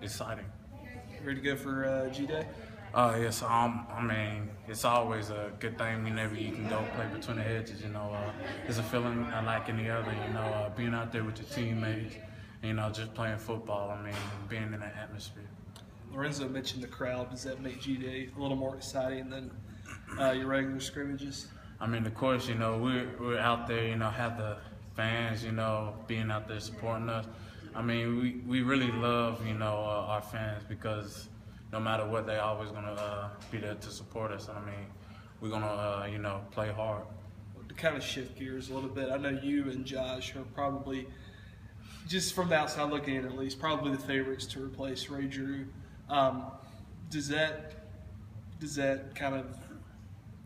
exciting. Ready to go for G-Day? Yes, I mean, it's always a good thing whenever you can go play between the hedges. It's a feeling unlike any other. Being out there with your teammates, just playing football. I mean, being in that atmosphere. Lorenzo mentioned the crowd. Does that make G-Day a little more exciting than your regular scrimmages? I mean, of course, we're out there. Have the fans. Being out there supporting us. I mean, we really love our fans because no matter what, they always gonna be there to support us. I mean, we're gonna play hard. To kind of shift gears a little bit, I know you and Josh are probably, just from the outside looking in at least, probably the favorites to replace Ray Drew. Does that kind of,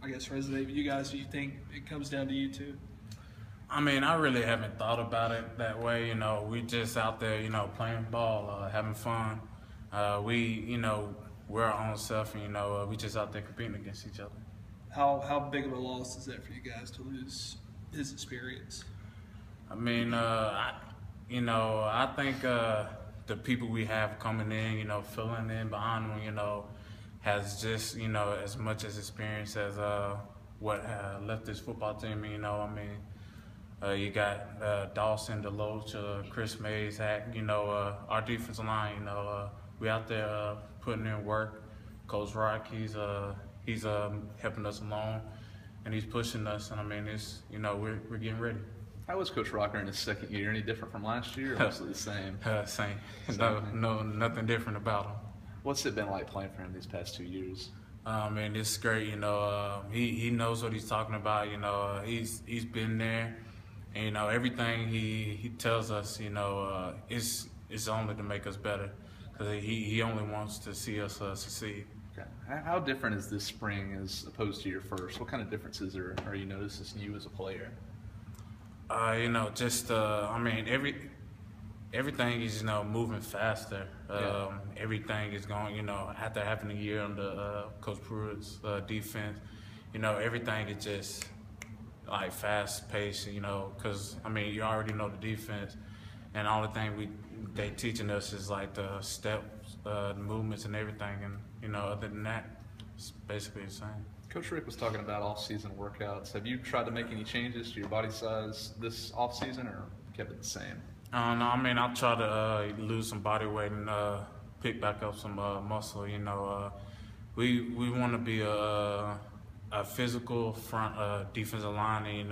I guess, resonate with you guys? Do you think it comes down to you two? I mean, I really haven't thought about it that way. We just out there, playing ball, having fun. We're our own self, and we just out there competing against each other. How big of a loss is that for you guys to lose his experience? I mean, I think the people we have coming in, filling in behind them, has just, as much as experience as what left this football team. You got Dawson, Deloach, Chris Mays, Hack, our defensive line, we out there putting in work. Coach Rock, he's helping us along, and he's pushing us. And I mean, we're getting ready. How was Coach Rocker in his second year? Any different from last year, or mostly the same? Same. No, nothing different about him. What's it been like playing for him these past 2 years? Man, it's great. He knows what he's talking about. He's been there, and everything he tells us, it's only to make us better. Because he only wants to see us succeed. Okay. How different is this spring as opposed to your first? What kind of differences are you noticing you as a player? I mean, everything is moving faster. Everything is going. After having a year under Coach Pruitt's defense, everything is just like fast paced. Because I mean, you already know the defense, and all the thing they teaching us is like the steps, the movements, and everything. And other than that, it's basically the same. Coach Rick was talking about off-season workouts. Have you tried to make any changes to your body size this off-season, or kept it the same? No, I mean, I'll try to lose some body weight and pick back up some muscle. We want to be a physical front defensive line, and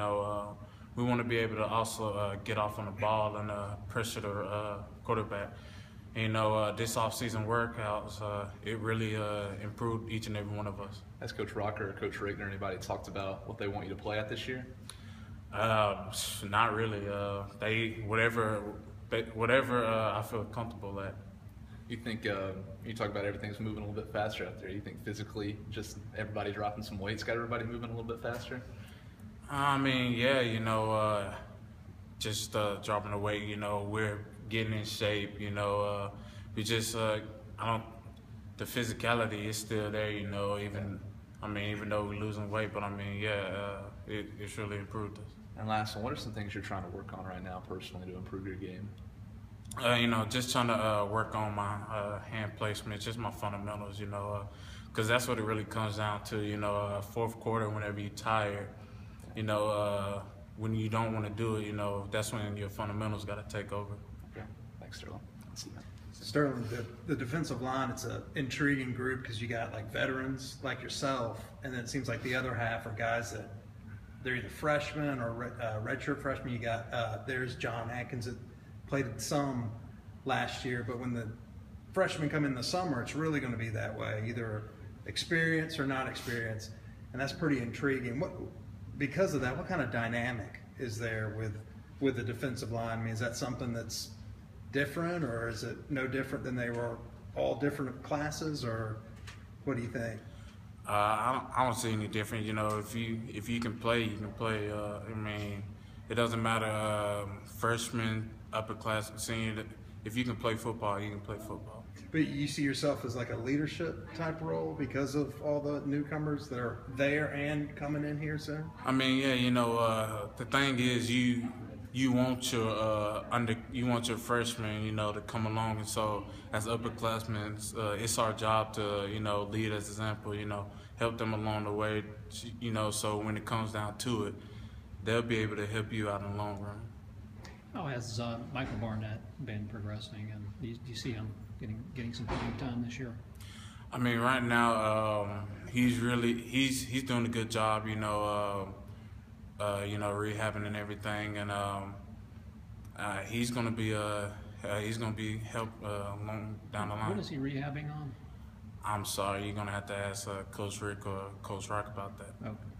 we want to be able to also get off on the ball and pressure the quarterback. This off-season workouts, it really improved each and every one of us. Has Coach Rocker or Coach Rigner, anybody talked about what they want you to play at this year? Not really. Whatever I feel comfortable at. You think you talk about everything's moving a little bit faster out there? You think physically, just everybody dropping some weight's got everybody moving a little bit faster? I mean, yeah, just dropping the weight. We're getting in shape. We just the physicality is still there. Even though we're losing weight, but I mean, yeah, it's really improved us. And last one, what are some things you're trying to work on right now personally to improve your game? Just trying to work on my hand placement, just my fundamentals, because that's what it really comes down to. Fourth quarter, whenever you're tired, when you don't want to do it, that's when your fundamentals got to take over. Okay, thanks, Sterling. Let's see that. Sterling, the defensive line, it's an intriguing group because you got like veterans like yourself, and then it seems like the other half are guys that they're either freshmen or redshirt freshmen. You got there's John Atkins that played some last year, but when the freshmen come in the summer, it's really going to be that way, either experience or not experience, and that's pretty intriguing. Because of that, what kind of dynamic is there with the defensive line? I mean, is that something that's different, or is it no different than they were all different classes, or what do you think? I don't see any different. If you can play, you can play. I mean, it doesn't matter freshman, upper class, senior. If you can play football, you can play football. But you see yourself as like a leadership type role because of all the newcomers that are there and coming in here soon? I mean, yeah, the thing is you want your freshmen, you know, to come along, and so as upperclassmen, it's our job to, you know, lead as example, you know, help them along the way, you know, so when it comes down to it, they'll be able to help you out in the long run. How has Michael Barnett been progressing, and do you see him getting some playing time this year? I mean, right now, he's doing a good job, you know, rehabbing and everything, and he's gonna be helped along down the line. What is he rehabbing on? I'm sorry, you're gonna have to ask Coach Rick or Coach Rock about that. Okay.